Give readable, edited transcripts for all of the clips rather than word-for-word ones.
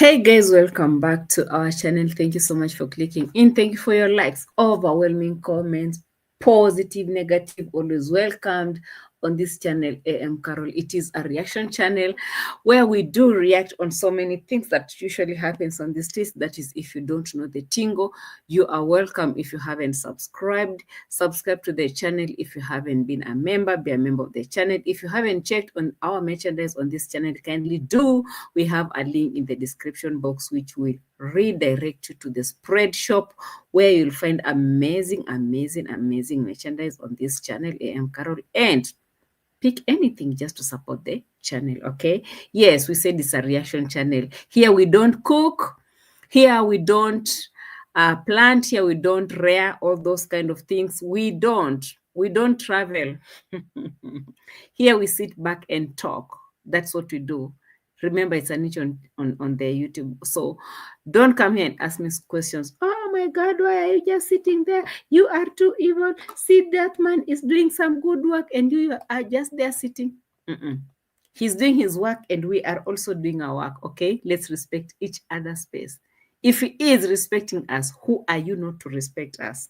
Hey guys, welcome back to our channel. Thank you so much for clicking in. Thank you for your likes, overwhelming comments, positive, negative, always welcomed on this channel, A.M Qarol. It is a reaction channel where we do react on so many things that usually happens on this list. That is, if you don't know the tingo, you are welcome. If you haven't subscribed, subscribe to the channel. If you haven't been a member, be a member of the channel. If you haven't checked on our merchandise on this channel, kindly do. We have a link in the description box which will redirect you to the spread shop where you'll find amazing merchandise on this channel, A.M Qarol, and pick anything just to support the channel. Okay, yes, we said it's a reaction channel. Here we don't cook, here we don't plant, here we don't rear all those kind of things. We don't travel. Here we sit back and talk. That's what we do. Remember, it's a niche on the YouTube. So don't come here and ask me questions. Oh my God, why are you just sitting there? You are too evil. See, that man is doing some good work and you are just there sitting. He's doing his work and we are also doing our work. Okay, let's respect each other's space. If he is respecting us, who are you not to respect us?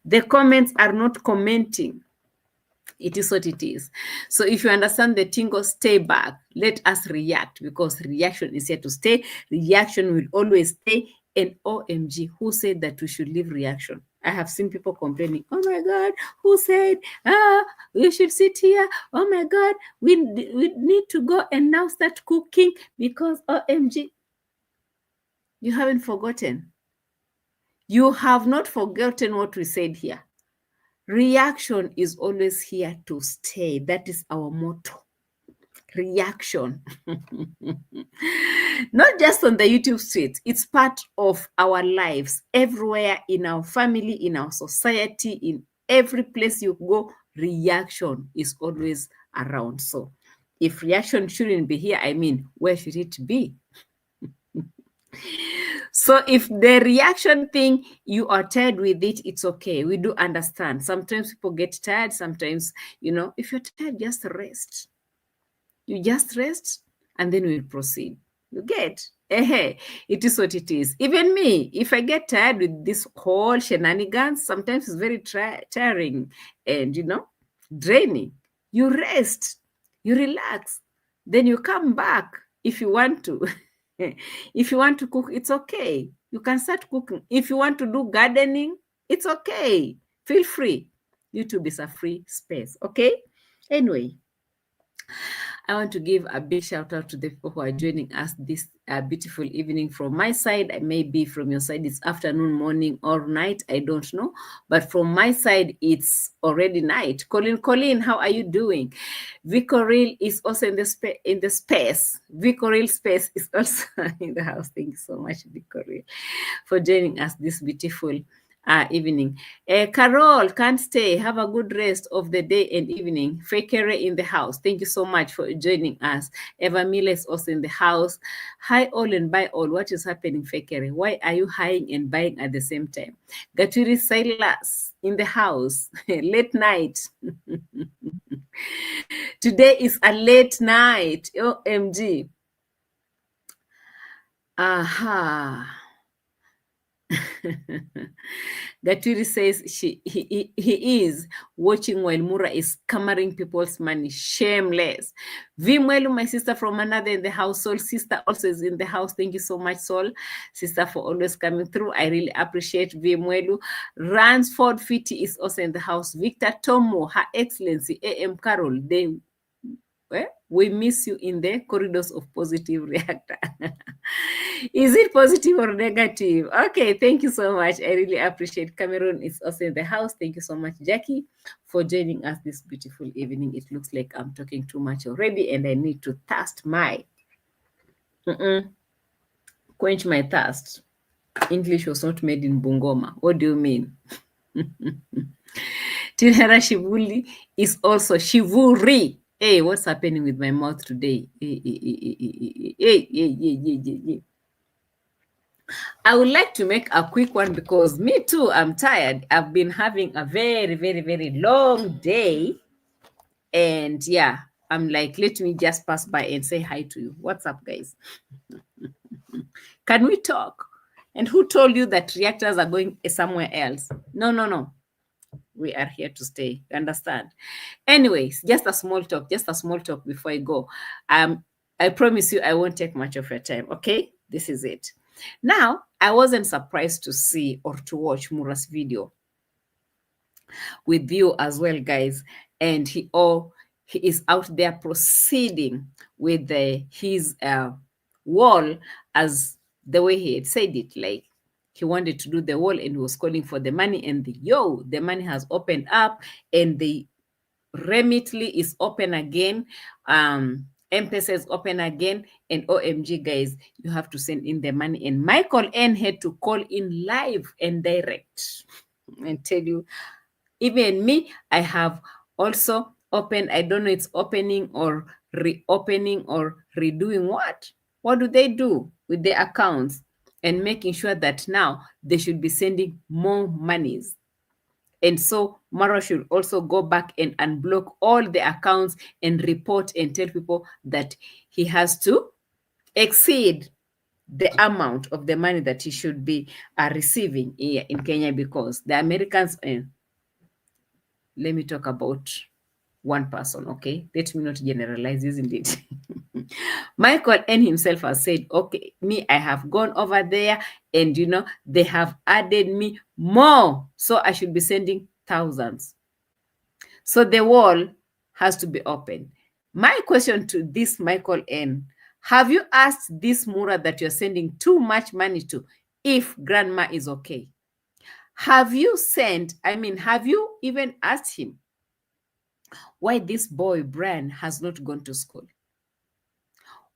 The comments are not commenting. It is what it is. So if you understand the tingo, stay back. Let us react, because reaction is here to stay. Reaction will always stay. And OMG, who said that we should leave reaction? I have seen people complaining, oh my God, who said, we should sit here? Oh my God, we need to go and now start cooking because OMG. You haven't forgotten. You have not forgotten what we said here. Reaction is always here to stay. That is our motto. Reaction. Not just on the YouTube streets. It's part of our lives. Everywhere in our family, in our society, in every place you go, reaction is always around. So if reaction shouldn't be here, I mean, where should it be? So if the reaction thing, you are tired with it, it's okay. We do understand. Sometimes people get tired. Sometimes, if you're tired, just rest. You just rest and then we'll proceed. You get? It is what it is. Even me, if I get tired with this whole shenanigans, sometimes it's very tiring and, draining. You rest. You relax. Then you come back if you want to. If you want to cook, it's okay. You can start cooking. If you want to do gardening, it's okay. Feel free. YouTube is a free space, okay? Anyway, I want to give a big shout out to the people who are joining us this beautiful evening. From my side, maybe from your side, it's afternoon, morning, or night. I don't know. But from my side, it's already night. Colleen, how are you doing? Vicoril is also in the space. Vicoril space is also in the house. Thank you so much, Vicoril, for joining us this beautiful evening. Carol, can't stay. Have a good rest of the day and evening. Fekere in the house. Thank you so much for joining us. Eva Miller is also in the house. Hi all and buy all. What is happening, Fekere? Why are you hiring and buying at the same time? Gaturi Silas in the house. Late night. Today is a late night. OMG. Aha. Gaturi says he is watching while Mura is scammering people's money. Shameless. Vimwelu, my sister from another in the house. Soul sister also is in the house. Thank you so much, Soul sister, for always coming through. I really appreciate Vimwelu. Ransford Fitty is also in the house. Victor Tomo, Her Excellency, A.M Qarol. We miss you in the corridors of Positive Reactor. Is it positive or negative? Okay, thank you so much. I really appreciate. Cameron is also in the house. Thank you so much, Jackie, for joining us this beautiful evening. It looks like I'm talking too much already and I need to thirst my quench my thirst. English was not made in Bungoma. What do you mean? Tilhara Shivuli is also Shivuri. Hey, what's happening with my mouth today? I would like to make a quick one because me too, I'm tired. I've been having a very, very, very long day. And yeah, I'm like, let me just pass by and say hi to you. What's up, guys? Can we talk? And who told you that reactors are going somewhere else? No, no, no. We are here to stay. You understand? Anyways, just a small talk before I go. I promise you I won't take much of your time. Okay, this is it. Now, I wasn't surprised to see or to watch Mura's video with you as well, guys. And he is out there proceeding with his wall as the way he had said it, like he wanted to do the wall and he was calling for the money, and the money has opened up and the Remitly is open again. M-Pesa is open again, and OMG, guys, you have to send in the money. And Michael N had to call in live and direct and tell you, even me, I have also opened. I don't know, it's opening or reopening or redoing what? What do they do with their accounts and making sure that now they should be sending more monies? And so Marwa should also go back and unblock all the accounts and report and tell people that he has to exceed the amount of the money that he should be receiving here in Kenya, because the Americans, let me talk about one person, okay? Let me not generalize, isn't it? Michael N himself has said, okay, me, I have gone over there and, they have added me more. So I should be sending thousands. So the wall has to be open. My question to this Michael N, have you asked this Mura that you're sending too much money to if grandma is okay? Have you even asked him why this boy, Brian, has not gone to school?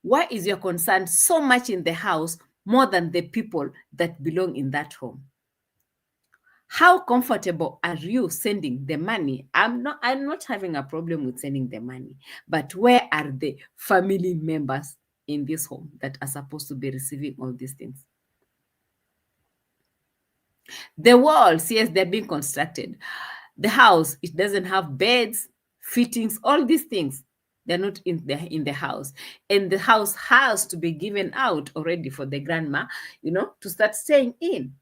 Why is your concern so much in the house more than the people that belong in that home? How comfortable are you sending the money? I'm not having a problem with sending the money, but where are the family members in this home that are supposed to be receiving all these things? The walls, yes, they're being constructed. The house, it doesn't have beds, fittings, all these things. They're not in the house. And the house has to be given out already for the grandma, to start staying in.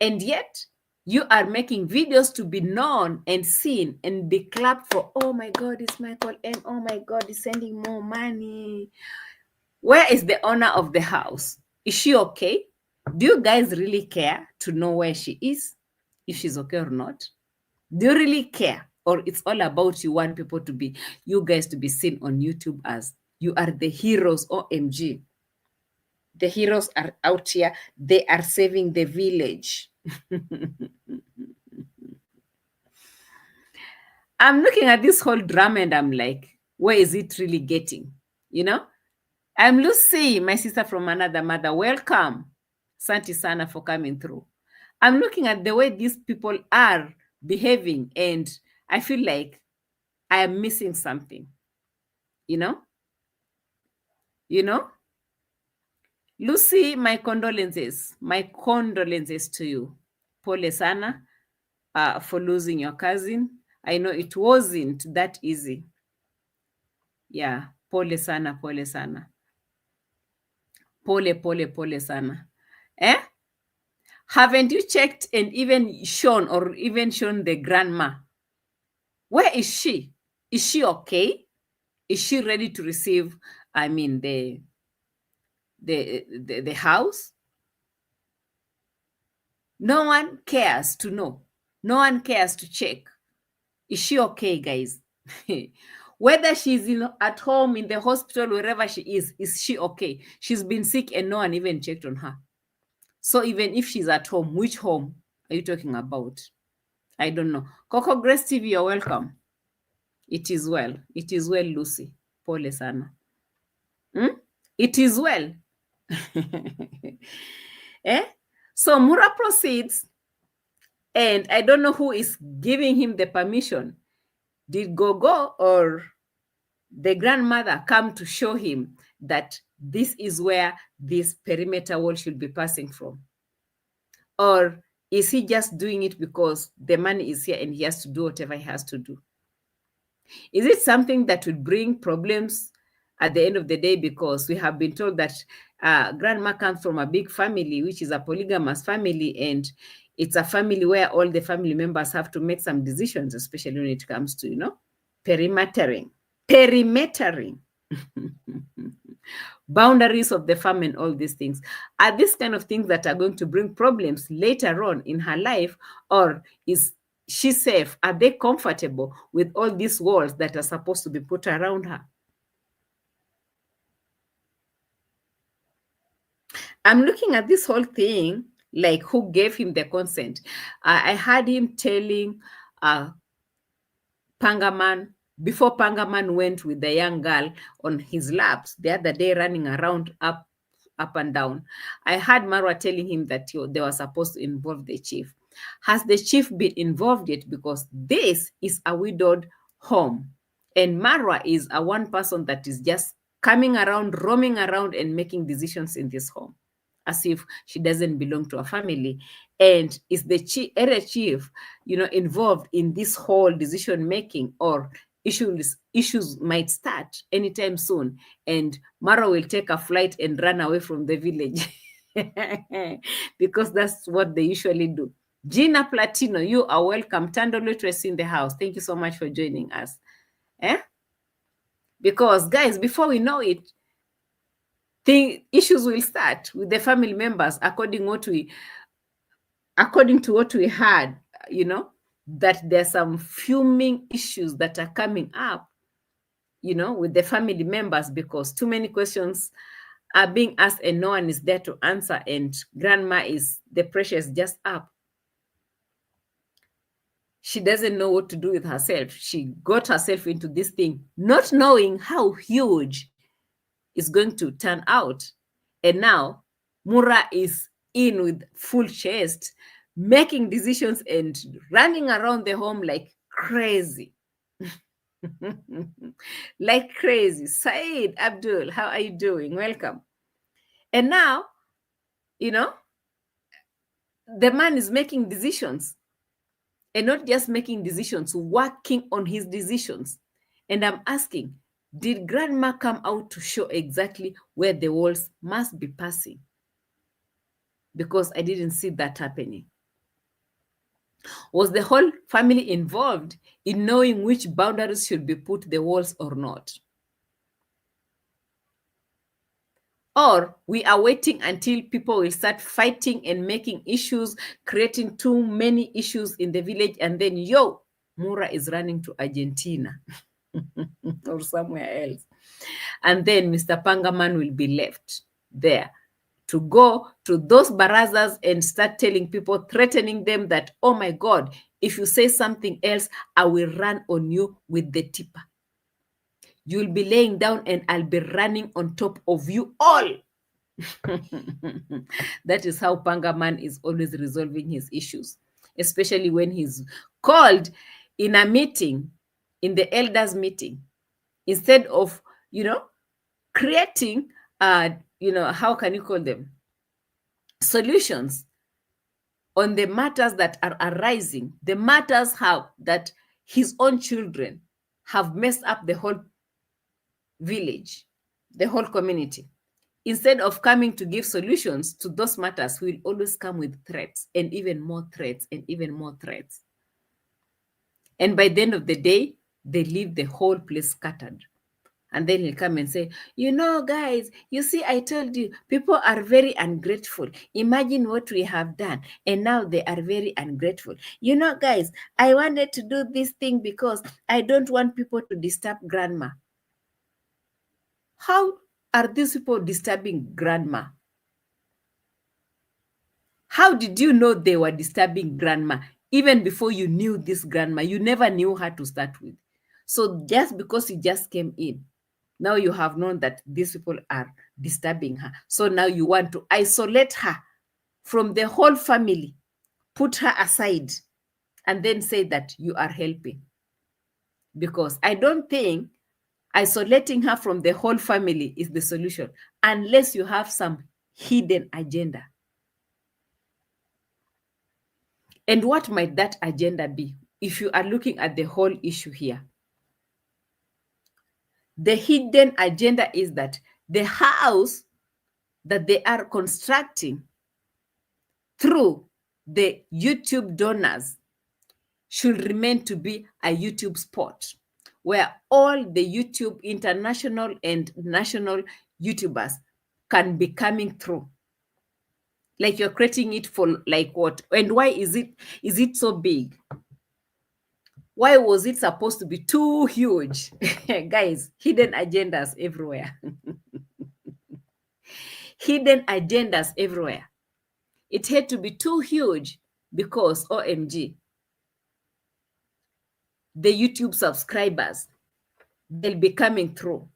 And yet, you are making videos to be known and seen and be clapped for, oh my God, it's Michael N. Oh my God, he's sending more money. Where is the owner of the house? Is she okay? Do you guys really care to know where she is, if she's okay or not? Do you really care? Or it's all about you want you guys to be seen on YouTube as you are the heroes, OMG. The heroes are out here. They are saving the village. I'm looking at this whole drama and I'm like, where is it really getting? I'm Lucy, my sister from another mother. Welcome. Santi Sana for coming through. I'm looking at the way these people are behaving and I feel like I am missing something. Lucy, my condolences. My condolences to you. Pole sana for losing your cousin. I know it wasn't that easy. Yeah, pole sana, pole sana. Pole sana. Haven't you checked and even shown the grandma? Where is she? Is she okay? Is she ready to receive, the house? No one cares to know. No one cares to check. Is she okay, guys? Whether she's at home, in the hospital, wherever she is she okay? She's been sick and no one even checked on her. So even if she's at home, which home are you talking about? I don't know. Coco Grace TV, you're welcome. It is well. It is well, Lucy. Pole sana. It is well. So Mura proceeds, and I don't know who is giving him the permission. Did Gogo or the grandmother come to show him that this is where this perimeter wall should be passing from? Or is he just doing it because the money is here and he has to do whatever he has to do? Is it something that would bring problems at the end of the day? Because we have been told that grandma comes from a big family, which is a polygamous family, and it's a family where all the family members have to make some decisions, especially when it comes to, perimetering. Boundaries of the farm and all these things. Are these kind of things that are going to bring problems later on in her life, or is she safe? Are they comfortable with all these walls that are supposed to be put around her? I'm looking at this whole thing like, who gave him the consent? I had him telling Pangaman, before Pangaman went with the young girl on his laps the other day, running around up and down. I had Marwa telling him that they were supposed to involve the chief. Has the chief been involved yet? Because this is a widowed home, and Marwa is a one person that is just coming around, roaming around, and making decisions in this home, as if she doesn't belong to a family. And is the area chief, involved in this whole decision making, or issues might start anytime soon, and Mara will take a flight and run away from the village because that's what they usually do. Gina Platino, you are welcome. Tandolo Tracy in the house. Thank you so much for joining us. Because, guys, before we know it, the issues will start with the family members, according to what we had, that there's some fuming issues that are coming up, with the family members, because too many questions are being asked and no one is there to answer, and the pressure is just up. She doesn't know what to do with herself. She got herself into this thing, not knowing how huge it's going to turn out. And now Mura is in with full chest, making decisions and running around the home like crazy. Like crazy. Said Abdul, how are you doing? Welcome. And now, the man is making decisions, and not just making decisions, working on his decisions. And I'm asking, did grandma come out to show exactly where the walls must be passing? Because I didn't see that happening. Was the whole family involved in knowing which boundaries should be put the walls or not? Or we are waiting until people will start fighting and making issues, creating too many issues in the village, and then, Mura is running to Argentina or somewhere else. And then Mr. Pangaman will be left there to go to those barazas and start telling people, threatening them that, oh my God, if you say something else, I will run on you with the tipper. You'll be laying down and I'll be running on top of you all. That is how Pangaman is always resolving his issues, especially when he's called in a meeting, in the elders meeting, instead of, creating, how can you call them? Solutions on the matters that are arising, the matters that his own children have messed up the whole village, the whole community. Instead of coming to give solutions to those matters, we will always come with threats and even more threats and even more threats. And by the end of the day, they leave the whole place scattered. And then he'll come and say, guys, you see, I told you, people are very ungrateful. Imagine what we have done. And now they are very ungrateful. Guys, I wanted to do this thing because I don't want people to disturb grandma. How are these people disturbing grandma? How did you know they were disturbing grandma? Even before you knew this grandma, you never knew her to start with. So just because you just came in, now you have known that these people are disturbing her. So now you want to isolate her from the whole family, put her aside, and then say that you are helping. Because I don't think isolating her from the whole family is the solution, unless you have some hidden agenda. And what might that agenda be if you are looking at the whole issue here? The hidden agenda is that the house that they are constructing through the YouTube donors should remain to be a YouTube spot where all the YouTube international and national YouTubers can be coming through. Like you're creating it for like what? And why is it so big? Why was it supposed to be too huge? Guys, hidden agendas everywhere. Hidden agendas everywhere. It had to be too huge because OMG, the YouTube subscribers, they'll be coming through.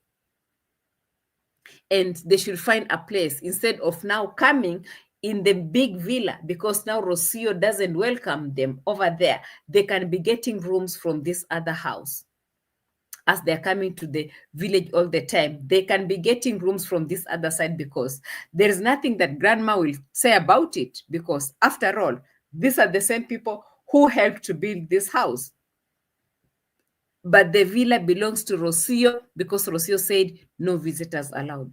And they should find a place instead of now coming in the big villa, because now Rocio doesn't welcome them over there. They can be getting rooms from this other house. As they're coming to the village all the time, they can be getting rooms from this other side, because there is nothing that grandma will say about it, because after all, these are the same people who helped to build this house. But the villa belongs to Rocio because Rocio said no visitors allowed.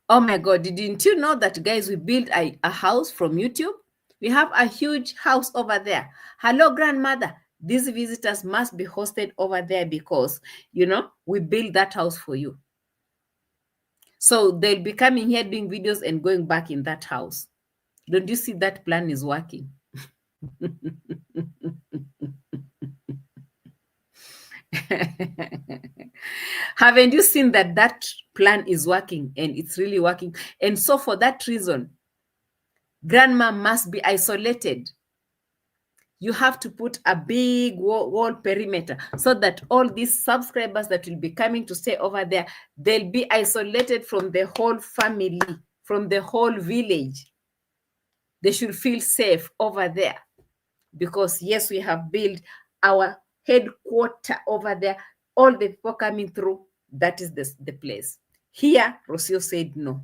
Oh my God, didn't you know that, guys, we built a house from YouTube? We have a huge house over there. Hello, grandmother. These visitors must be hosted over there because, we built that house for you. So they'll be coming here doing videos and going back in that house. Don't you see that plan is working? Haven't you seen that plan is working, and it's really working? And so for that reason, grandma must be isolated. You have to put a big wall perimeter so that all these subscribers that will be coming to stay over there, they'll be isolated from the whole family, from the whole village. They should feel safe over there because, yes, we have built our headquarter over there. All the people coming through, that is the place. Here, Rocio said no.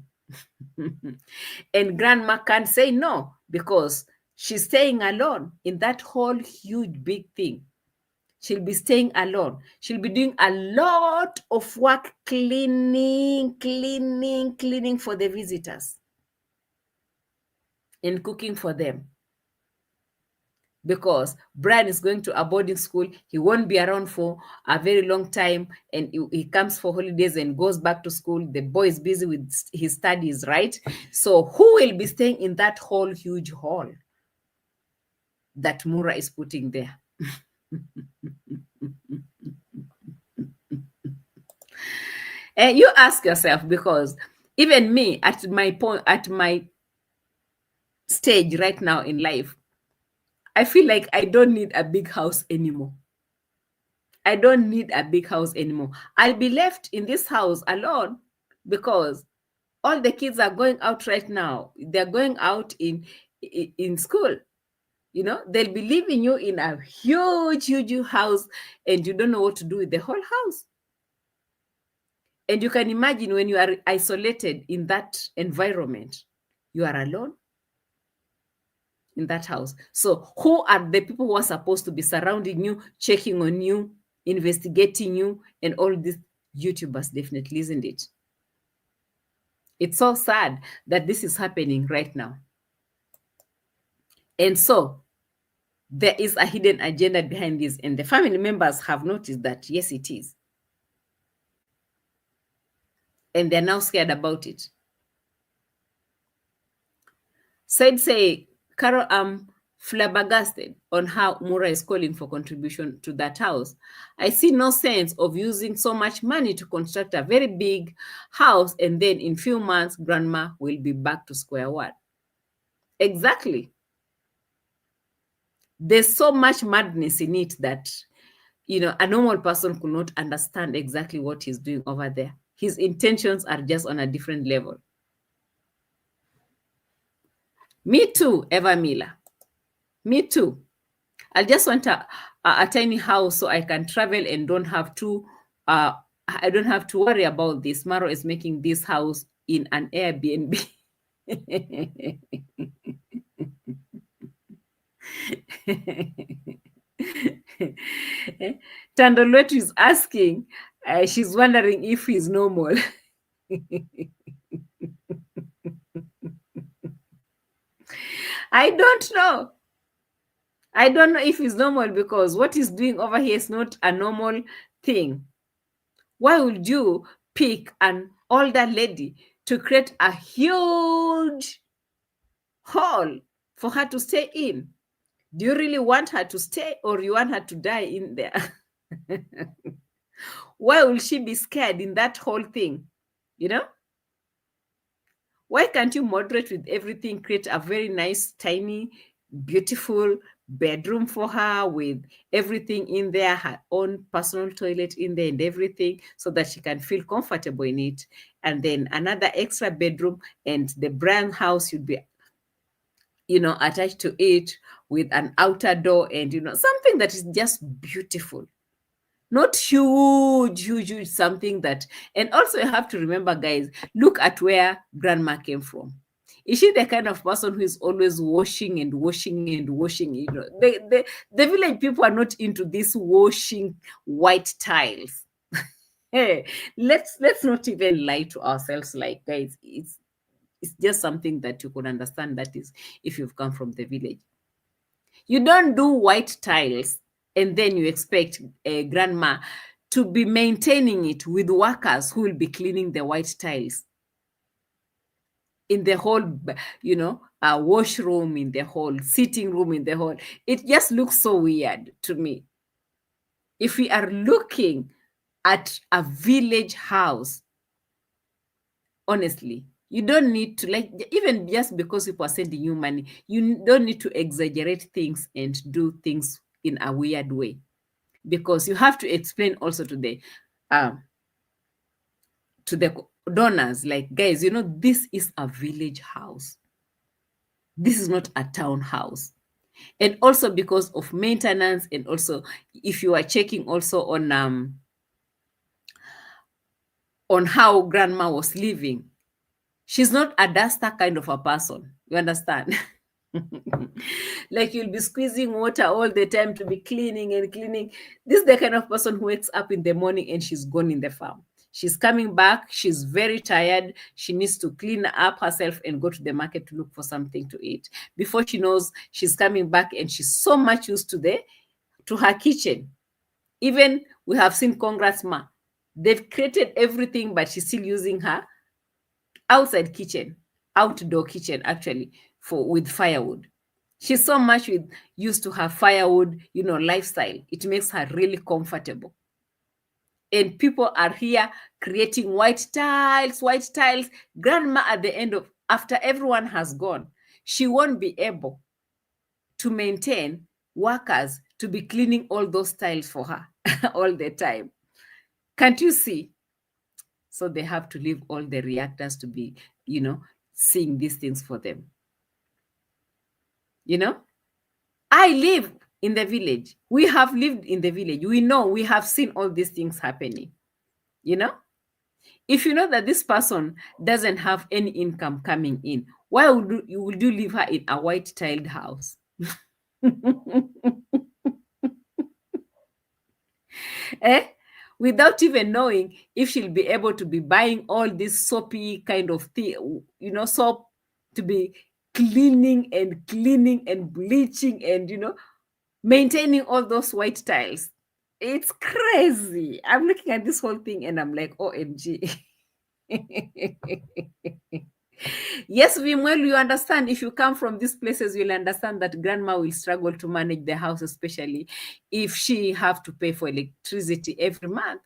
And grandma can't say no because she's staying alone in that whole huge big thing. She'll be staying alone. She'll be doing a lot of work cleaning for the visitors and cooking for them. Because Brian is going to a boarding school. He won't be around for a very long time, and he comes for holidays and goes back to school. The boy is busy with his studies, right? So who will be staying in that whole huge hall that Mura is putting there? And you ask yourself, because even me at my stage right now in life, I feel like I don't need a big house anymore. I don't need a big house anymore. I'll be left in this house alone because all the kids are going out right now. They're going out in school. They'll be leaving you in a huge house, and you don't know what to do with the whole house. And you can imagine when you are isolated in that environment, you are alone in that house. So who are the people who are supposed to be surrounding you, checking on you, investigating you, and all these YouTubers? Definitely, isn't it? It's so sad that this is happening right now. And so there is a hidden agenda behind this, and the family members have noticed that, yes, it is. And they're now scared about it. Say, Carol, I'm flabbergasted on how Mura is calling for contribution to that house. I see no sense of using so much money to construct a very big house, and then in few months, grandma will be back to square one. Exactly. There's so much madness in it that, a normal person could not understand exactly what he's doing over there. His intentions are just on a different level. Me too, Eva Miller. Me too. I just want a tiny house so I can travel and don't have to I don't have to worry about this. Marwa is making this house in an Airbnb. Tandolotu is asking, she's wondering if he's normal. I don't know. I don't know if it's normal because what he's doing over here is not a normal thing. Why would you pick an older lady to create a huge hall for her to stay in? Do you really want her to stay or you want her to die in there? Why will she be scared in that whole thing? You know? Why can't you moderate with everything, create a very nice, tiny, beautiful bedroom for her with everything in there, her own personal toilet in there and everything, so that she can feel comfortable in it? And then another extra bedroom, and the brand house should be, attached to it with an outer door and, something that is just beautiful. Not huge, huge, huge, something that. And also, you have to remember, guys, look at where grandma came from. Is she the kind of person who is always washing and washing and washing? The village people are not into this washing white tiles. Hey, let's not even lie to ourselves, like, guys, it's just something that you could understand, that is, if you've come from the village. You don't do white tiles and then you expect a grandma to be maintaining it with workers who will be cleaning the white tiles in the whole, washroom, in the whole sitting room, in the whole. It just looks so weird to me. If we are looking at a village house, honestly, you don't need to, like, even just because people are sending you money, you don't need to exaggerate things and do things in a weird way, because you have to explain also to the donors, like, guys, this is a village house. This is not a town house. And also because of maintenance, and also if you are checking also on how grandma was living, she's not a duster kind of a person. You understand? Like, you'll be squeezing water all the time to be cleaning and cleaning. This is the kind of person who wakes up in the morning and she's gone in the farm. She's coming back. She's very tired. She needs to clean up herself and go to the market to look for something to eat. Before she knows, she's coming back and she's so much used to her kitchen. Even we have seen, congrats, ma. They've created everything, but she's still using her outside kitchen, outdoor kitchen, actually, with firewood. She's so much used to her firewood, lifestyle. It makes her really comfortable. And people are here creating white tiles, white tiles. Grandma, at the end of, after everyone has gone, she won't be able to maintain workers to be cleaning all those tiles for her all the time. Can't you see? So they have to leave all the reactors to be, seeing these things for them. I live in the village. We have lived in the village. We know, we have seen all these things happening. If you know that this person doesn't have any income coming in, why would you leave her in a white tiled house? Eh? Without even knowing if she'll be able to be buying all this soapy kind of thing, soap, to be cleaning and bleaching and, maintaining all those white tiles. It's crazy. I'm looking at this whole thing and I'm like, OMG. Yes, Vimwell, you understand. If you come from these places, you'll understand that grandma will struggle to manage the house, especially if she have to pay for electricity every month.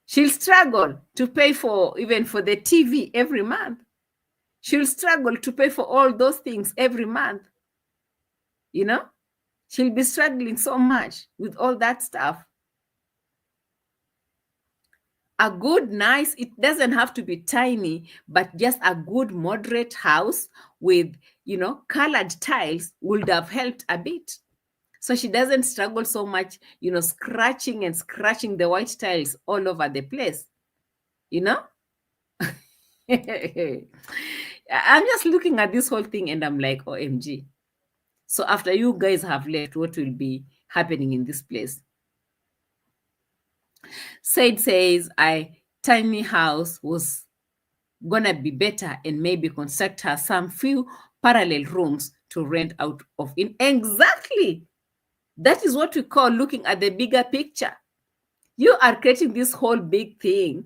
She'll struggle to pay even for the TV every month. She'll struggle to pay for all those things every month. She'll be struggling so much with all that stuff. A good, nice, it doesn't have to be tiny, but just a good moderate house with, colored tiles would have helped a bit. So she doesn't struggle so much, scratching and scratching the white tiles all over the place. I'm just looking at this whole thing and I'm like, OMG. So after you guys have left, what will be happening in this place? Said says, tiny house was gonna be better and maybe construct her some few parallel rooms to rent out of. In exactly, that is what we call looking at the bigger picture. You are creating this whole big thing,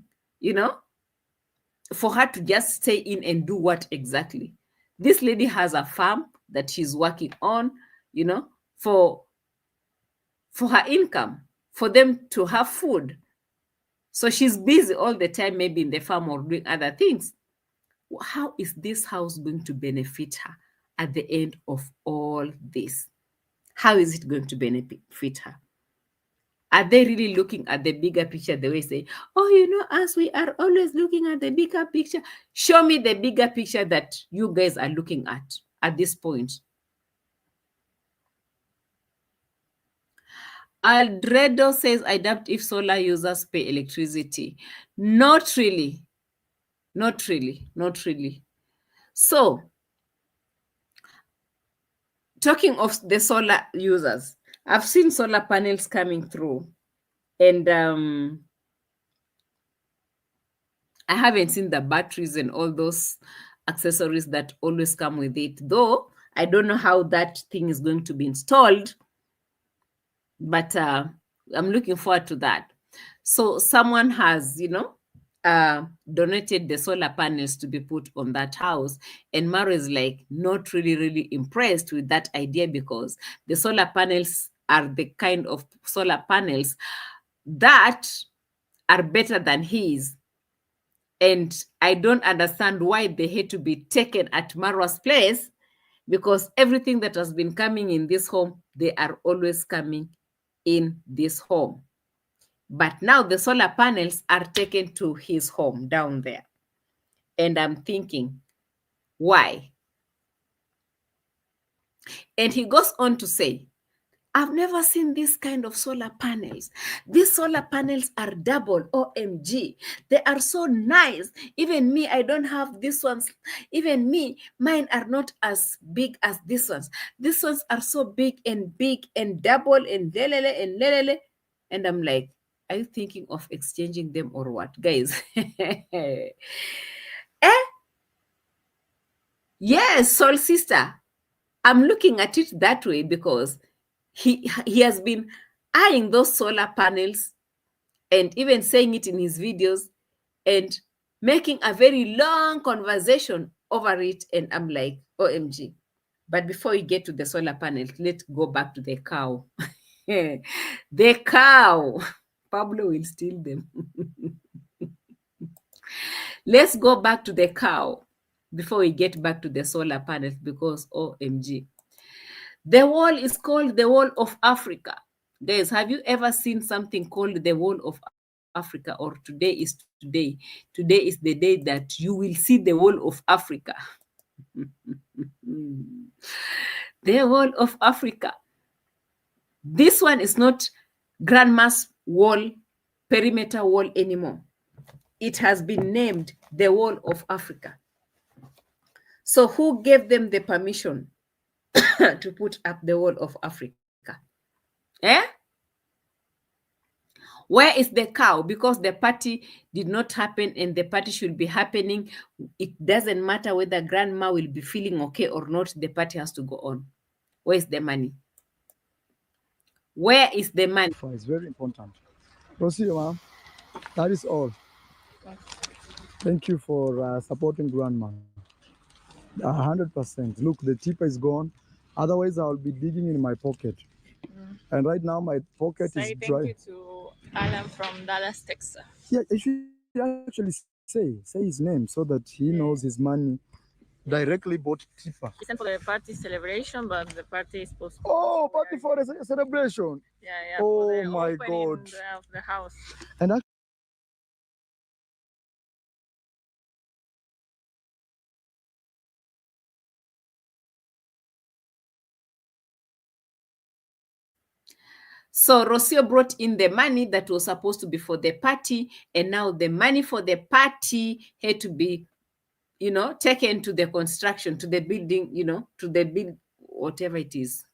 for her to just stay in and do what exactly? This lady has a farm that she's working on, for her income, for them to have food. So she's busy all the time, maybe in the farm or doing other things. How is this house going to benefit her at the end of all this? How is it going to benefit her? Are they really looking at the bigger picture the way say, oh, us, we are always looking at the bigger picture? Show me the bigger picture that you guys are looking at this point. Alfredo says, I doubt if solar users pay electricity. Not really. Not really. Not really. So, talking of the solar users, I've seen solar panels coming through, and I haven't seen the batteries and all those accessories that always come with it, though I don't know how that thing is going to be installed, but I'm looking forward to that. So someone has, donated the solar panels to be put on that house, and Marwa is like not really impressed with that idea, because the solar panels are the kind of solar panels that are better than his. And I don't understand why they had to be taken at Marwa's place, because everything that has been coming in this home, they are always coming in this home. But now the solar panels are taken to his home down there. And I'm thinking, why? And he goes on to say, I've never seen this kind of solar panels. These solar panels are double, OMG. They are so nice. Even me, I don't have these ones. Even me, mine are not as big as these ones. These ones are so big and double and lelele and lelele. And I'm like, are you thinking of exchanging them or what? Guys. Yes, soul sister. I'm looking at it that way, because he has been eyeing those solar panels and even saying it in his videos and making a very long conversation over it. And I'm like, OMG. But before we get to the solar panels, let's go back to the cow. The cow. Pablo will steal them. Let's go back to the cow before we get back to the solar panels, because OMG. The wall is called the Wall of Africa. Guys, have you ever seen something called the Wall of Africa? Or today is today. Today is the day that you will see the Wall of Africa. The Wall of Africa. This one is not Grandma's wall, perimeter wall anymore. It has been named the Wall of Africa. So who gave them the permission to put up the Wall of Africa? Where is the cow? Because the party did not happen and the party should be happening. It doesn't matter whether grandma will be feeling okay or not. The party has to go on. Where is the money? Where is the money? It's very important. Proceed, ma'am. That is all. Thank you for supporting grandma. 100%. Look, the tipper is gone. Otherwise, I'll be digging in my pocket. And right now, my pocket is dry. Thank you to Alan from Dallas, Texas. Yeah, you should actually say his name so that he knows his money directly bought tipper. He sent for the party celebration, but the party is postponed. Oh, party for a celebration. Yeah. Oh for the my opening God. of the house. And So Rocio brought in the money that was supposed to be for the party, and now the money for the party had to be, taken to the construction, to the building, to the build, whatever it is,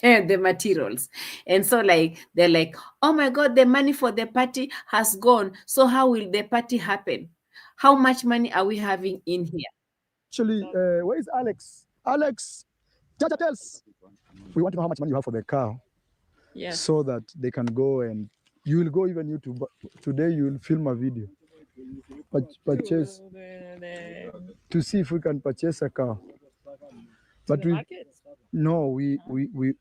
the materials. And so they're like, oh my God, the money for the party has gone. So how will the party happen? How much money are we having in here? Actually, where is Alex? Alex, tells. We want to know how much money you have for the cow. Yes. So that they can go, and you will go even YouTube. Today you will film a video. Purchase to see if we can purchase a cow. But we no, we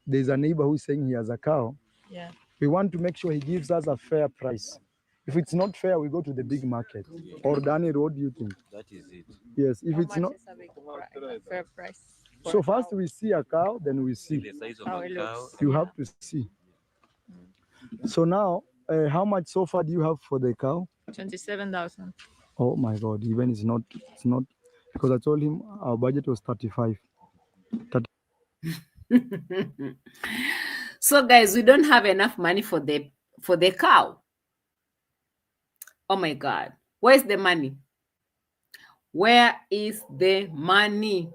there's a neighbor who's saying he has a cow. Yeah. We want to make sure he gives us a fair price. If it's not fair, we go to the big market. Or Daniel, what do you think? That is it. Yes, if How it's much not. is a fair price? So first we see a cow, then we see. The size of How a it cow. looks. You Yeah. have to see. So now, how much so far do you have for the cow? 27,000. Oh my God! Even it's not because I told him our budget was 35. So guys, we don't have enough money for the cow. Oh my God. Where's the money? Where is the money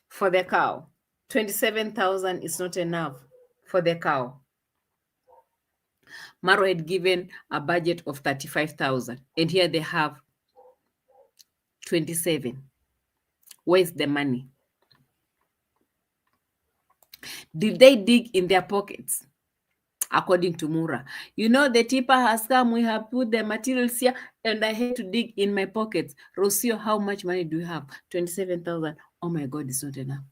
for the cow? 27,000 is not enough for the cow. Marwa had given a budget of 35,000 and here they have 27. Where's the money? Did they dig in their pockets? According to Mura, you know, the tipper has come, we have put the materials here, and I had to dig in my pockets. Rocio, how much money do you have? 27,000. Oh my God, it's not enough.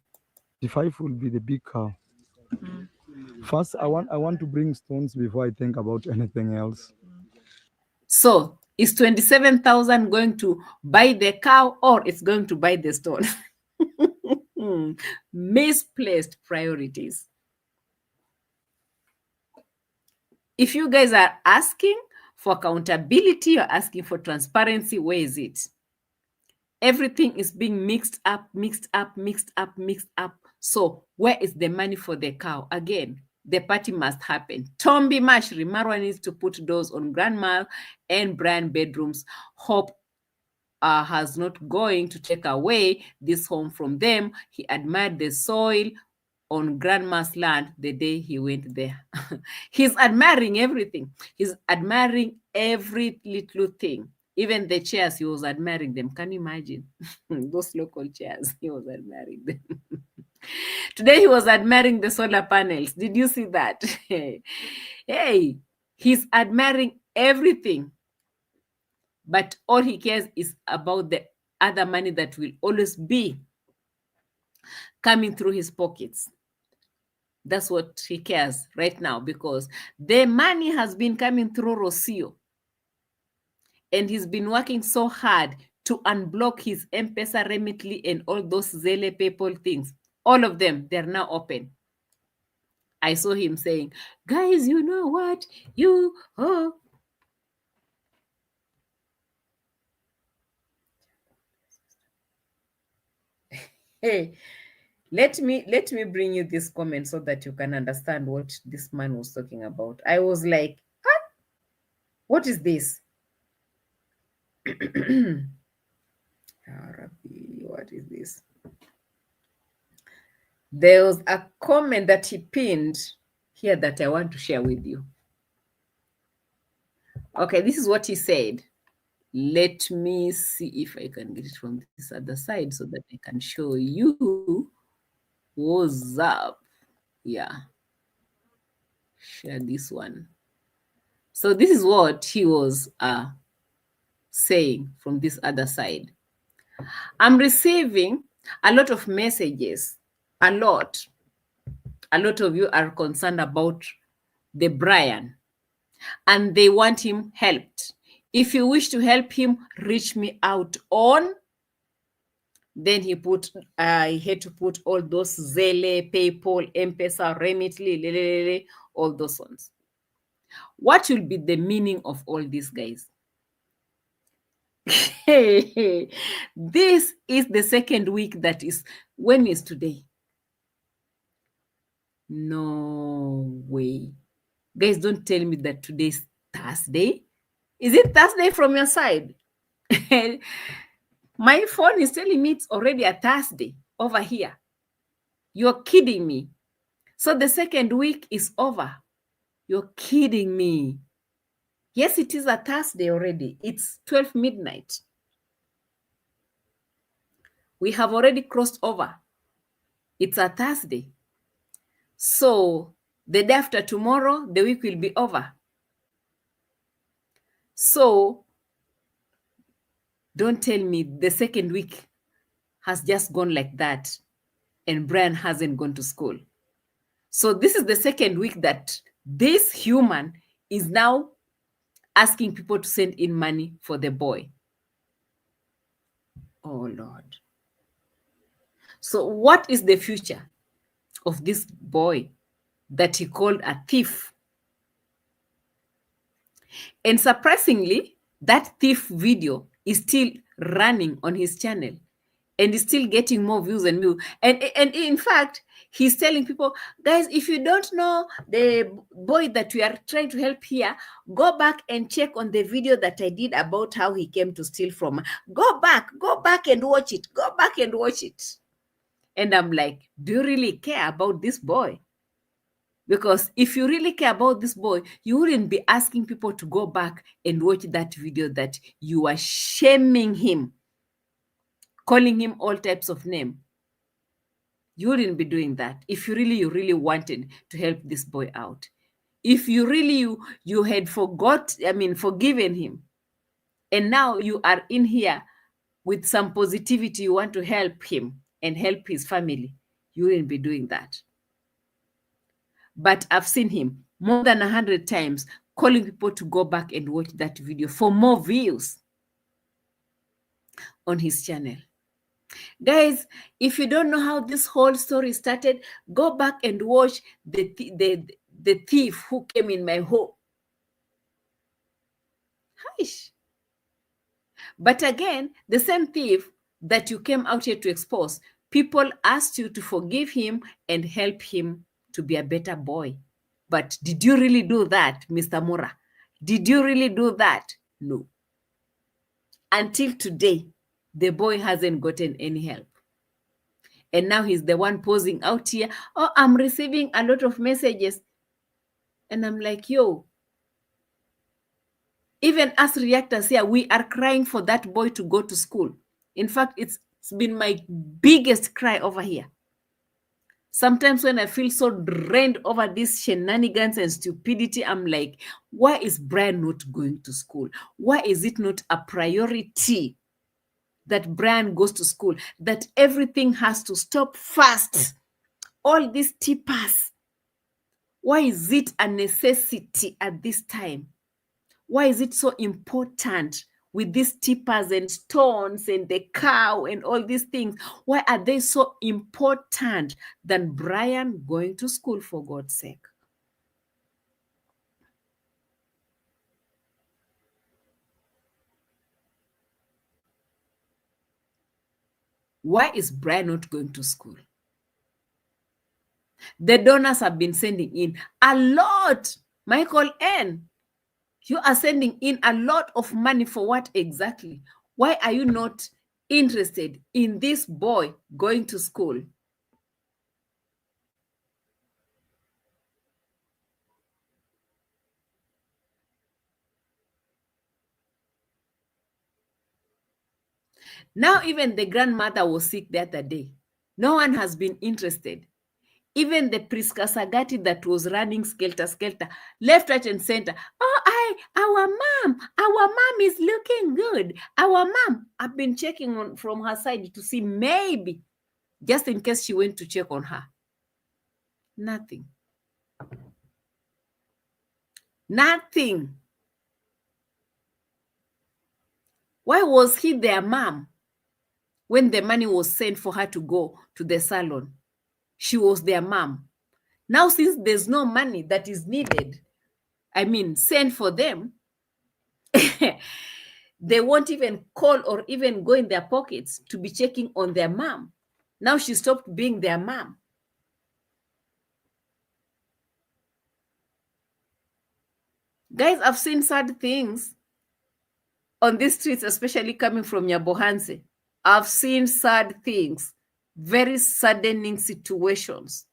35 will be the big cow. First, I want to bring stones before I think about anything else. So, is 27,000 going to buy the cow or it's going to buy the stone? Misplaced priorities. If you guys are asking for accountability, you're asking for transparency, where is it? Everything is being mixed up. So where is the money for the cow? Again, the party must happen. Tombi Mashri, Marwa needs to put doors on Grandma and Brian bedrooms. Hope has not going to take away this home from them. He admired the soil on Grandma's land the day he went there. He's admiring everything. He's admiring every little thing. Even the chairs, he was admiring them. Can you imagine? Those local chairs, he was admiring them. Today he was admiring the solar panels. Did you see that? Hey, he's admiring everything. But all he cares is about the other money that will always be coming through his pockets. That's what he cares right now, because the money has been coming through Rocio. And he's been working so hard to unblock his M-Pesa, Remitly, and all those Zelle, PayPal things. All of them, they're now open. I saw him saying, guys, you know what? Hey, let me bring you this comment so that you can understand what this man was talking about. I was like, huh? What is this? What is this? There was a comment that he pinned here that I want to share with you. Okay, this is what he said. Let me see if I can get it from this other side so that I can show you what's up. Yeah. Share this one. So this is what he was saying from this other side. I'm receiving a lot of messages. A lot of you are concerned about the Brian and they want him helped. If you wish to help him, reach me out on. Then he put, I had to put all those Zelle, PayPal, M-Pesa, Remitly, all those ones. What will be the meaning of all these, guys? This is the second week that is, when is today? No way. Guys, don't tell me that today's Thursday. Is it Thursday from your side? My phone is telling me it's already a Thursday over here. You're kidding me. So the second week is over. You're kidding me. Yes, it is a Thursday already. It's 12 midnight. We have already crossed over. It's a Thursday. So the day after tomorrow, the week will be over. So don't tell me the second week has just gone like that and Brian hasn't gone to school. So this is the second week that this human is now asking people to send in money for the boy. Oh, Lord. So what is the future of this boy that he called a thief? And surprisingly, that thief video is still running on his channel and is still getting more views and views. And in fact, he's telling people, guys, if you don't know the boy that we are trying to help here, go back and check on the video that I did about how he came to steal from. Go back and watch it. Go back and watch it. And I'm like, do you really care about this boy? Because if you really care about this boy, you wouldn't be asking people to go back and watch that video that you are shaming him, calling him all types of names. You wouldn't be doing that if you really wanted to help this boy out. If you really you had forgiven him, and now you are in here with some positivity, you want to help him and help his family, you wouldn't be doing that. But I've seen him more than 100 times calling people to go back and watch that video for more views on his channel. Guys, if you don't know how this whole story started, go back and watch the thief who came in my home. Hish. But again, the same thief that you came out here to expose, people asked you to forgive him and help him to be a better boy. But did you really do that, Mr. Mura? Did you really do that? No. Until today, the boy hasn't gotten any help. And now he's the one posing out here. Oh, I'm receiving a lot of messages. And I'm like, yo, even us reactors here, we are crying for that boy to go to school. In fact, it's been my biggest cry over here. Sometimes when I feel so drained over these shenanigans and stupidity, I'm like, why is Brian not going to school? Why is it not a priority that Brian goes to school? That everything has to stop fast. All these tippers. Why is it a necessity at this time? Why is it so important with these tippers and stones and the cow and all these things? Why are they so important than Brian going to school, for God's sake? Why is Brian not going to school? The donors have been sending in a lot. Michael N., you are sending in a lot of money for what exactly? Why are you not interested in this boy going to school? Now even the grandmother was sick the other day. No one has been interested. Even the Priska Sagati that was running skelter, left, right, and center. Oh, our mom is looking good. Our mom, I've been checking on from her side to see maybe, just in case she went to check on her. Nothing. Nothing. Why was he their mom when the money was sent for her to go to the salon? She was their mom. Now, since there's no money that is needed, sent for them, they won't even call or even go in their pockets to be checking on their mom. Now she stopped being their mom. Guys, I've seen sad things on these streets, especially coming from Nyabohanse. I've seen sad things, very saddening situations.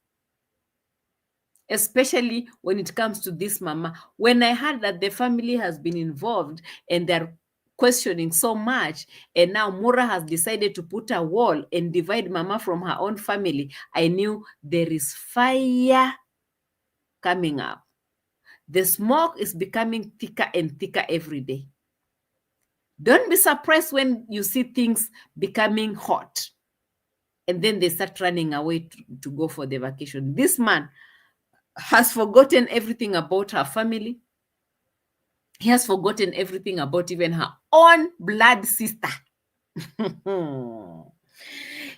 especially when it comes to this mama. When I heard that the family has been involved and they're questioning so much, and now Mura has decided to put a wall and divide mama from her own family, I knew there is fire coming up. The smoke is becoming thicker and thicker every day. Don't be surprised when you see things becoming hot and then they start running away to go for the vacation. This man has forgotten everything about her family. He has forgotten everything about even her own blood sister.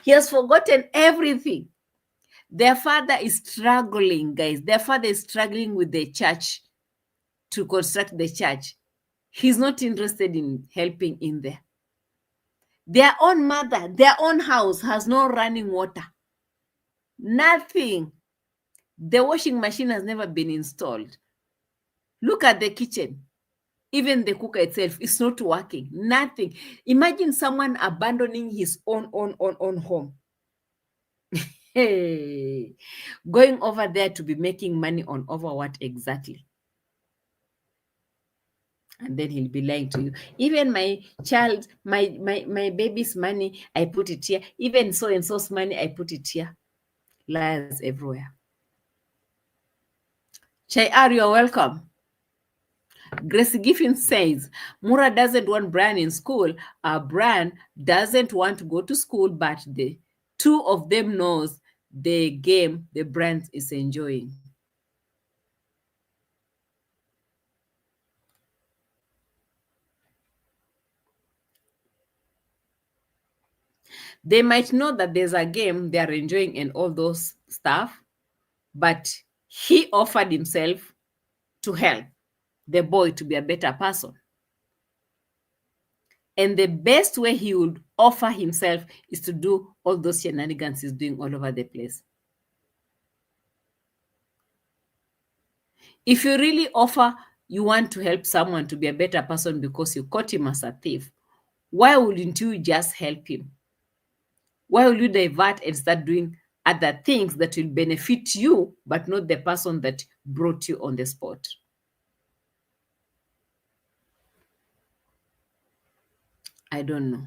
He has forgotten everything. Their father is struggling, guys. Their father is struggling with the church to construct the church. He's not interested in helping in there. Their own mother, their own house has no running water. Nothing. The washing machine has never been installed. Look at the kitchen. Even the cooker itself is not working. Nothing. Imagine someone abandoning his own home. Hey, going over there to be making money on over what exactly? And then he'll be lying to you. Even my child, my baby's money, I put it here. Even so and so's money, I put it here. Lies everywhere. Chai, you're welcome. Gracie Giffin says, Mura doesn't want Brian in school. Brian doesn't want to go to school, but the two of them knows the game the Brian is enjoying. They might know that there's a game they're enjoying and all those stuff, but he offered himself to help the boy to be a better person. And the best way he would offer himself is to do all those shenanigans he's doing all over the place. If you really offer, you want to help someone to be a better person because you caught him as a thief, why wouldn't you just help him? Why will you divert and start doing other things that will benefit you, but not the person that brought you on the spot? I don't know.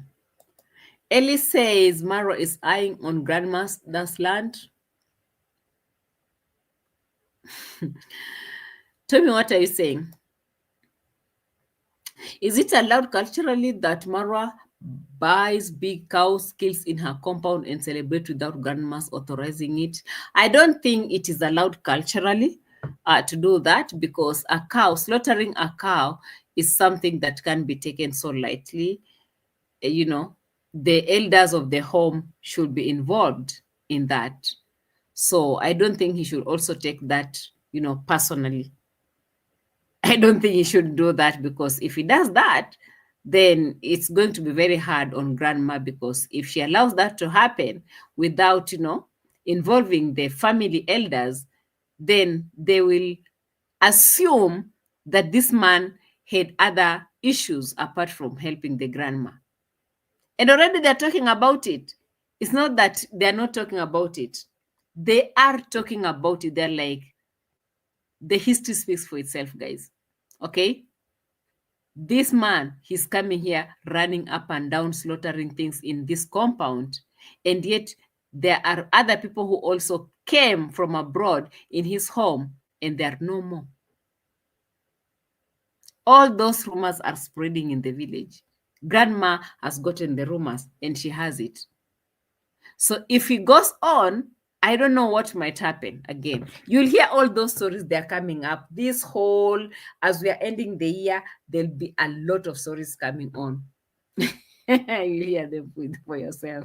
Ellie says Marwa is eyeing on grandma's land. Tell me, what are you saying? Is it allowed culturally that Marwa buys big cows, kills in her compound, and celebrate without grandma's authorizing it? I don't think it is allowed culturally to do that, because slaughtering a cow is something that can be taken so lightly. You know, the elders of the home should be involved in that. So I don't think he should also take that, personally. I don't think he should do that, because if he does that, then it's going to be very hard on grandma, because if she allows that to happen without, involving the family elders, then they will assume that this man had other issues apart from helping the grandma. And already they're talking about it. It's not that they're not talking about it. They are talking about it. They're like, the history speaks for itself, guys. Okay? This man, he's coming here, running up and down, slaughtering things in this compound. And yet there are other people who also came from abroad in his home, and there are no more. All those rumors are spreading in the village. Grandma has gotten the rumors and she has it. So if he goes on, I don't know what might happen again. You'll hear all those stories, they're coming up. This whole, as we are ending the year, there'll be a lot of stories coming on. You hear them for yourself.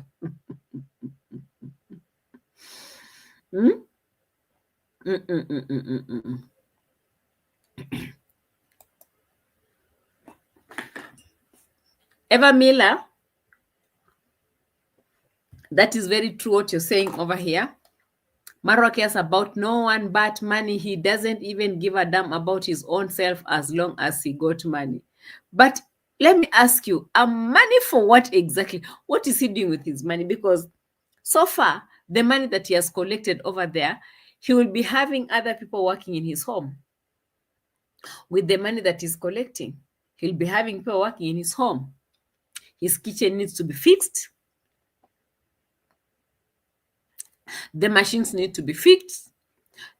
Eva Miller, that is very true what you're saying over here. Marwa cares about no one but money. He doesn't even give a damn about his own self as long as he got money. But let me ask you, money for what exactly? What is he doing with his money? Because so far, the money that he has collected over there, he will be having other people working in his home with the money that he's collecting. He'll be having people working in his home. His kitchen needs to be fixed. The machines need to be fixed.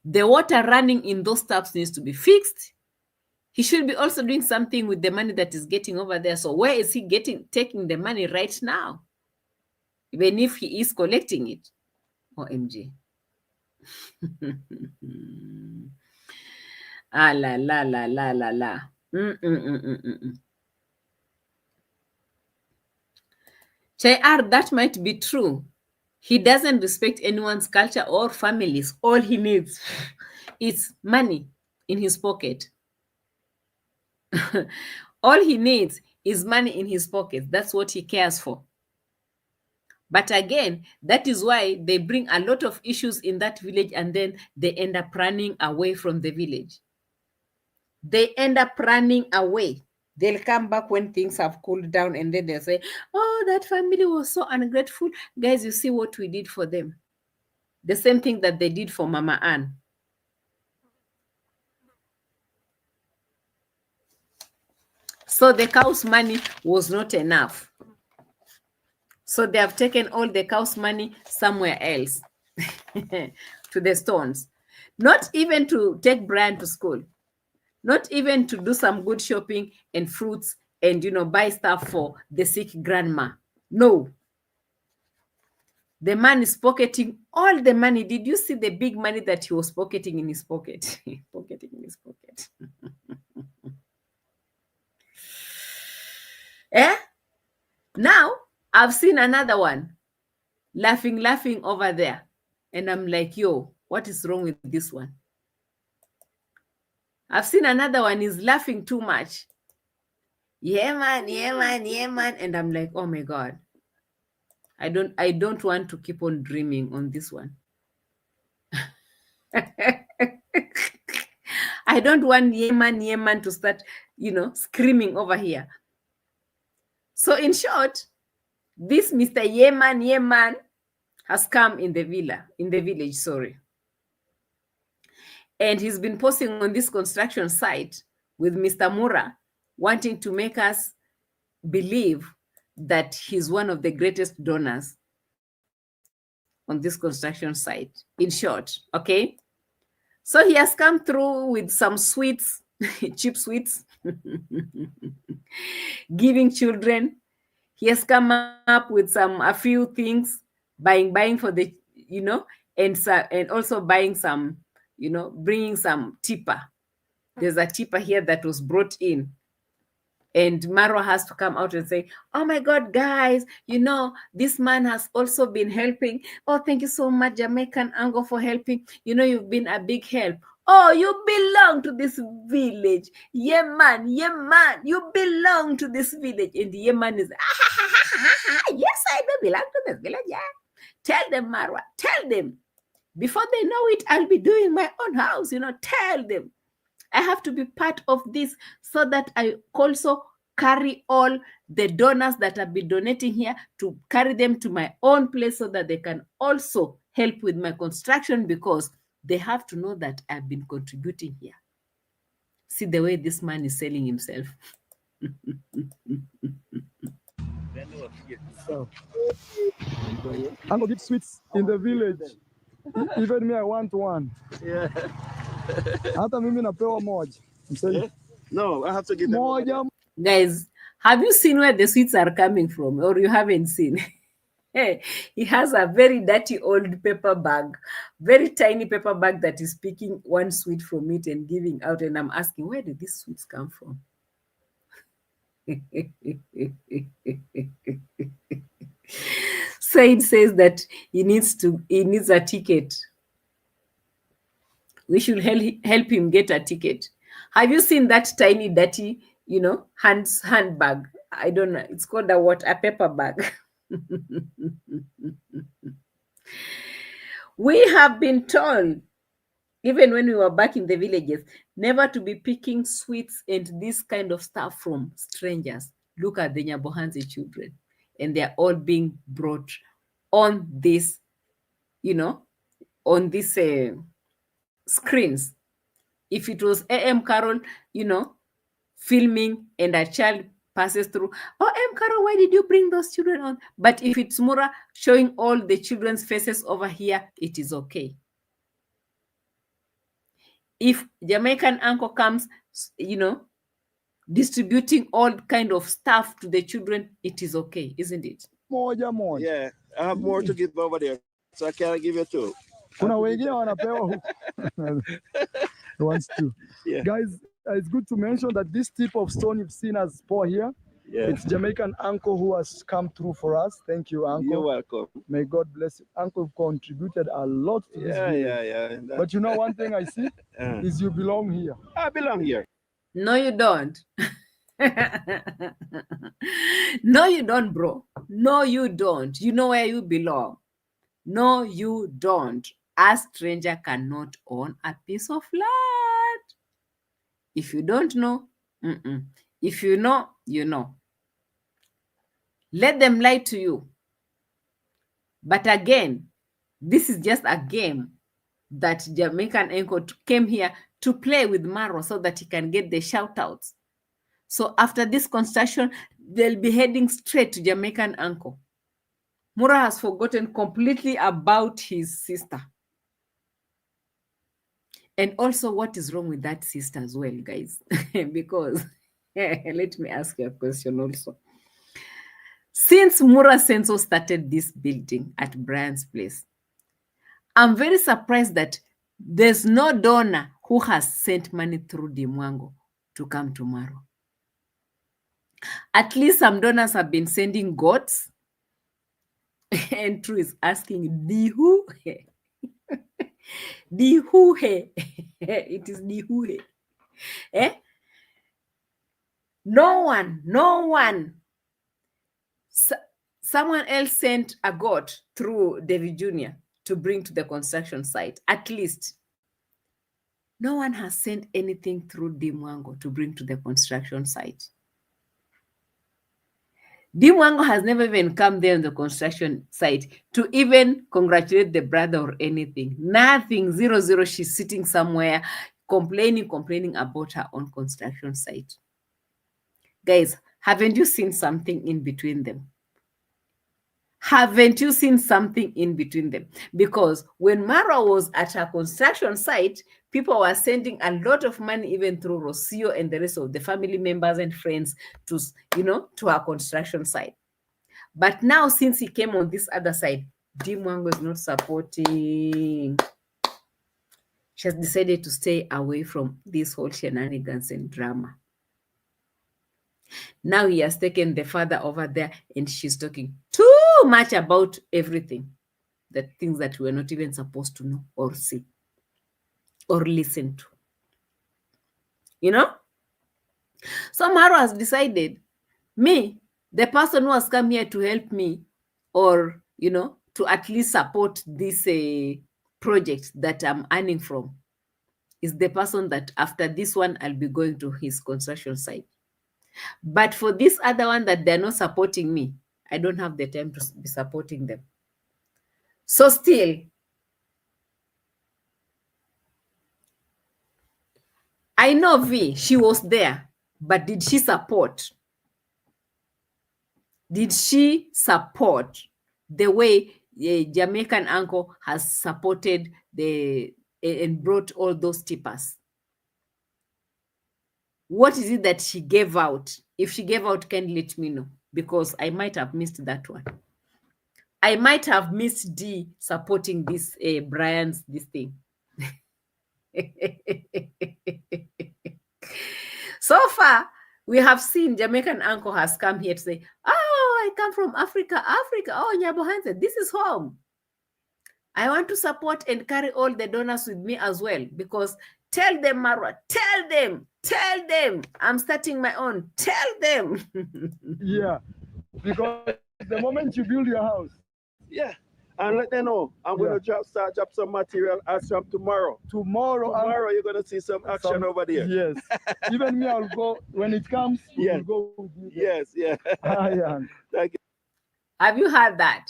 The water running in those taps needs to be fixed. He should be also doing something with the money that is getting over there. So where is he taking the money right now? Even if he is collecting it. OMG. Ah, la, la, la, la, la, la. Chayar, that might be true. He doesn't respect anyone's culture or families. All he needs is money in his pocket. All he needs is money in his pocket. That's what he cares for. But again, that is why they bring a lot of issues in that village and then they end up running away from the village. They end up running away. They'll come back when things have cooled down and then they'll say, oh, that family was so ungrateful. Guys, you see what we did for them. The same thing that they did for Mama Ann. So the cow's money was not enough. So they have taken all the cow's money somewhere else to the stones. Not even to take Brian to school. Not even to do some good shopping and fruits and, buy stuff for the sick grandma. No. The man is pocketing all the money. Did you see the big money that he was pocketing in his pocket? Pocketing in his pocket. Now, I've seen another one laughing over there. And I'm like, yo, what is wrong with this one? I've seen another one is laughing too much. Yeah, man, yeah, man, yeah, man. And I'm like, oh my God. I don't want to keep on dreaming on this one. I don't want Yeman to start, screaming over here. So in short, this Mr. Yeman has come in the village, sorry. And he's been posting on this construction site with Mr. Mura, wanting to make us believe that he's one of the greatest donors on this construction site, in short, okay? So he has come through with some sweets, cheap sweets, giving children. He has come up with a few things, buying for the, and also buying some, bringing some tipper. There's a tipper here that was brought in. And Marwa has to come out and say, oh my God, guys, this man has also been helping. Oh, thank you so much, Jamaican Ango, for helping. You've been a big help. Oh, you belong to this village. Yeman, you belong to this village. And Yeman is, yes, I do belong to this village. Yeah. Tell them, Marwa, tell them. Before they know it, I'll be doing my own house. Tell them. I have to be part of this so that I also carry all the donors that have been donating here to carry them to my own place so that they can also help with my construction, because they have to know that I've been contributing here. See the way this man is selling himself. So, I'm gonna give sweets in the village. Even me, I want one. Yeah. Hata mimi napewa moja. Yeah? No, I have to give them moja. Guys, have you seen where the sweets are coming from, or you haven't seen? Hey, he has a very dirty old paper bag, very tiny paper bag that is picking one sweet from it and giving out. And I'm asking, where did these sweets come from? Said says that he needs a ticket. We should help him get a ticket. Have you seen that tiny, dirty, handbag? I don't know. It's called a paper bag. We have been told, even when we were back in the villages, never to be picking sweets and this kind of stuff from strangers. Look at the Nyabohanze children, and they're all being brought on this, on this screens. If it was A.M Qarol, filming and a child passes through, oh, A.M Qarol, why did you bring those children on? But if it's Mura showing all the children's faces over here, it is okay. If Jamaican uncle comes, distributing all kind of stuff to the children, it is okay, isn't it? Yeah, I have more to give over there, so I can't give you two. Kuna wengine wanapewa huku. Wants to. Yeah. Guys, it's good to mention that this tip of stone you've seen us pour here, Yeah. it's Jamaican uncle who has come through for us. Thank you, uncle. You're welcome. May God bless you. Uncle contributed a lot to this video. Yeah. But one thing I see is you belong here. I belong here. No, you don't. No, you don't, bro. No, you don't. You know where you belong. No, you don't. A stranger cannot own a piece of land. If you don't know, if you know, you know. Let them lie to you. But again, this is just a game that Jamaican uncle came here to play with Marwa so that he can get the shout outs. So after this construction, they'll be heading straight to Jamaican uncle. Mura has forgotten completely about his sister. And also, what is wrong with that sister as well, guys? Because, let me ask you a question also. Since Mura Senso started this building at Brian's place, I'm very surprised that there's no donor who has sent money through Dimwango to come to Marwa. At least some donors have been sending goats. And True is asking, Dihuhe. Dihuhe. It is Dihuhe. No one. Someone else sent a goat through David Jr. to bring to the construction site. At least. No one has sent anything through Dimwango to bring to the construction site. Dimwango has never even come there on the construction site to even congratulate the brother or anything. Nothing. 0. She's sitting somewhere complaining about her own construction site. Guys, haven't you seen something in between them? Haven't you seen something in between them? Because when Marwa was at her construction site, people were sending a lot of money even through Rocio and the rest of the family members and friends to, to her construction site. But now, since he came on this other side, Dimwango is not supporting. She has decided to stay away from this whole shenanigans and drama. Now he has taken the father over there and she's talking too much about everything. The things that we're not even supposed to know or see or listen to. So Marwa has decided, me, the person who has come here to help me or, to at least support this project that I'm earning from is the person that after this one, I'll be going to his construction site. But for this other one that they're not supporting me, I don't have the time to be supporting them. So still, I know V, she was there, but did she support? Did she support the way Jamaican uncle has supported and brought all those tippers? What is it that she gave out? If she gave out, can you let me know? Because I might have missed that one. I might have missed D supporting this Brian's this thing. So far, we have seen Jamaican uncle has come here to say, oh, I come from Africa. Oh, Nyabohanse, this is home. I want to support and carry all the donors with me as well. Because tell them, Marwa, tell them, I'm starting my own. Tell them. Yeah, because the moment you build your house. Yeah, and let them know. I'm going to start drop some material as from tomorrow. Tomorrow, you're going to see some action over there. Yes. Even me, I'll go. When it comes, we'll go with you. Yes, yeah. Thank you. Have you heard that?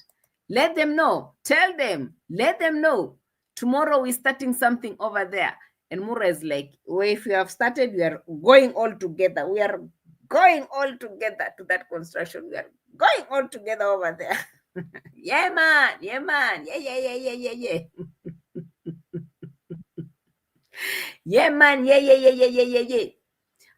Let them know. Tell them. Let them know. Tomorrow we're starting something over there. And Mura is like, well, if you have started, we are going all together. We are going all together to that construction. We are going all together over there. Yeah, man. Yeah, man. Yeah, yeah, yeah, yeah, yeah, yeah. Yeah, man. Yeah, yeah, yeah, yeah, yeah, yeah, yeah.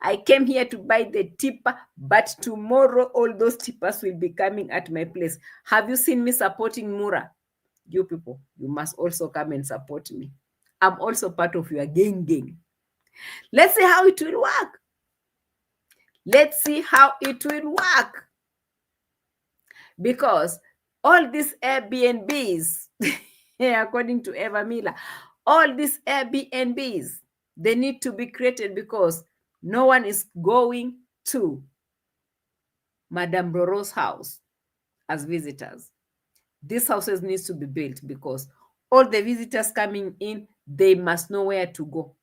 I came here to buy the tipper, but tomorrow all those tippers will be coming at my place. Have you seen me supporting Mura? You people, you must also come and support me. I'm also part of your gang. Let's see how it will work. Let's see how it will work. Because all these Airbnbs, according to Eva Miller, all these Airbnbs, they need to be created because no one is going to Madame Roro's house as visitors. These houses needs to be built because all the visitors coming in, they must know where to go.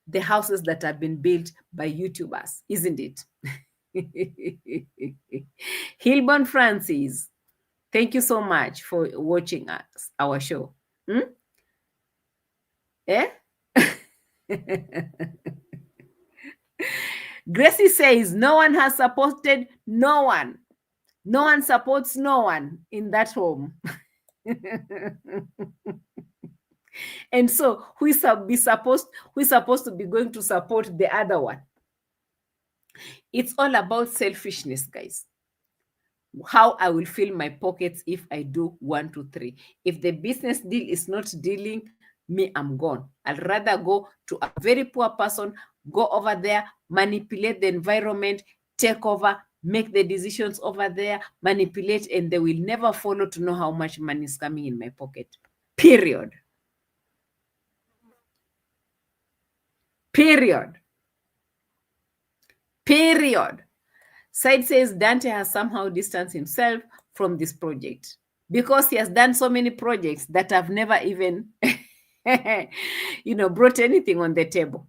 The houses that have been built by YouTubers, isn't it? Hilborn Francis, thank you so much for watching us, our show. Eh? Gracie says, no one has supported no one. No one supports no one in that home. And so who is supposed to be going to support the other one? It's all about selfishness, guys. How I will fill my pockets if I do 1, 2, 3. If the business deal is not dealing, me, I'm gone. I'd rather go to a very poor person, go over there, manipulate the environment, take over, make the decisions over there, manipulate, and they will never follow to know how much money is coming in my pocket. Period. Period. Period. Side says Dante has somehow distanced himself from this project because he has done so many projects that have never even, brought anything on the table.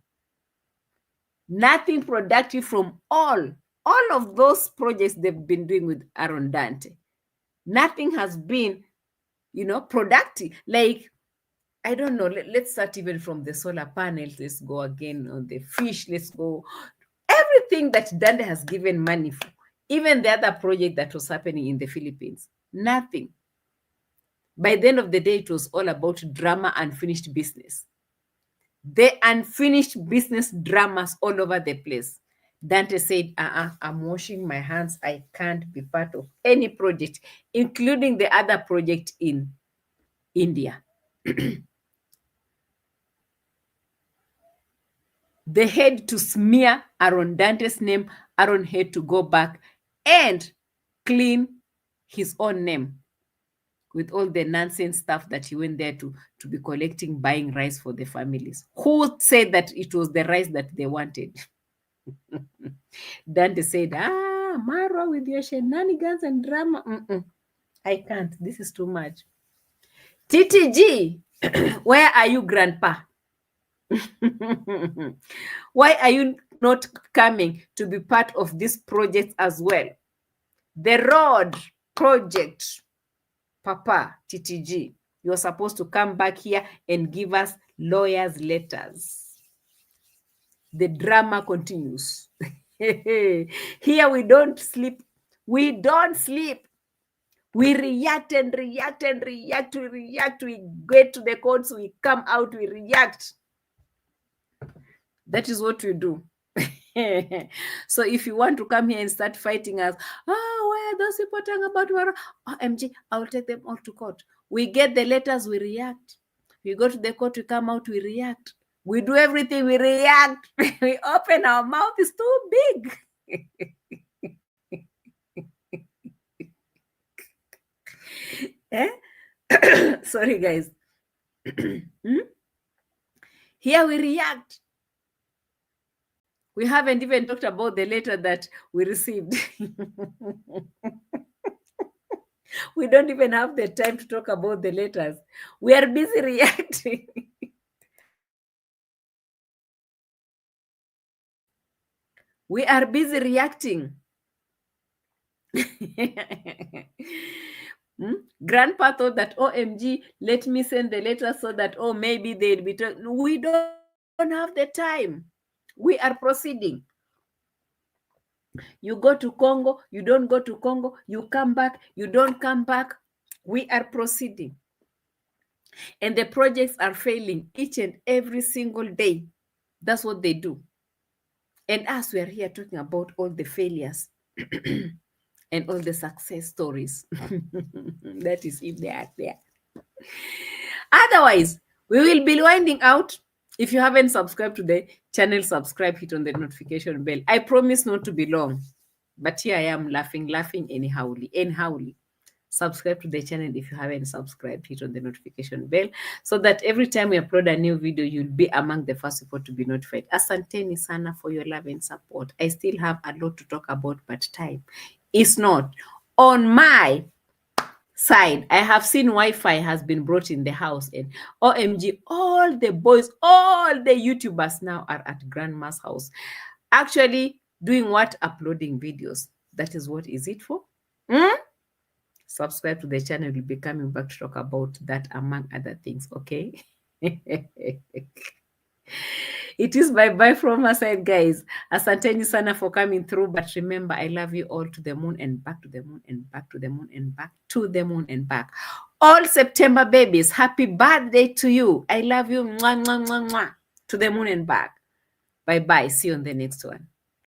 Nothing productive from all of those projects they've been doing with Aaron Dante. Nothing has been, productive. Like, I don't know, let's start even from the solar panels. Let's go again on the fish. Let's go. Everything that Dante has given money for, even the other project that was happening in the Philippines, nothing. By the end of the day, it was all about drama, unfinished business. The unfinished business dramas all over the place. Dante said, I'm washing my hands. I can't be part of any project, including the other project in India. They had to smear Aaron Dante's name. Aaron had to go back and clean his own name with all the nonsense stuff that he went there to be collecting, buying rice for the families. Who said that it was the rice that they wanted? Dante said, Marwa, with your shenanigans and drama. I can't. This is too much. TTG, where are you, Grandpa? Why are you not coming to be part of this project as well? The road project, Papa TTG, you're supposed to come back here and give us lawyers' letters. The drama continues. Here we don't sleep. We don't sleep. We react and react and react. We react. We get to the courts. We come out. We react. That is what we do. So if you want to come here and start fighting us, why are those people talking about war? OMG, I will take them all to court. We get the letters, we react. We go to the court, we come out, we react. We do everything, we react. We open our mouth, it's too big. Sorry, guys. Here we react. We haven't even talked about the letter that we received. We don't even have the time to talk about the letters. We are busy reacting. We are busy reacting. Grandpa thought that, OMG, let me send the letter so that, oh, maybe they'll be... We don't have the time. We are proceeding. You go to Congo, you don't go to Congo, you come back, you don't come back. We are proceeding. And the projects are failing each and every single day. That's what they do. And us, we are here talking about all the failures and all the success stories. That is if they are there. Otherwise, we will be winding out. If you haven't subscribed to the channel, subscribe, hit on the notification bell. I promise not to be long, but here I am laughing anyhowly. Subscribe to the channel if you haven't subscribed, hit on the notification bell so that every time we upload a new video, you'll be among the first people to be notified. Asanteni sana for your love and support. I still have a lot to talk about, but time is not on my side. I have seen Wi-Fi has been brought in the house, and OMG, all the boys, all the YouTubers now are at grandma's house. Actually, doing what? Uploading videos. That is what is it for? Subscribe to the channel. We'll be coming back to talk about that, among other things, okay? It is bye-bye from our side, guys. Asanteni sana for coming through. But remember, I love you all, to the moon and back, to the moon and back, to the moon and back, to the moon and back. All September babies, happy birthday to you. I love you. Mwah, mwah, mwah, mwah. To the moon and back. Bye-bye. See you on the next one.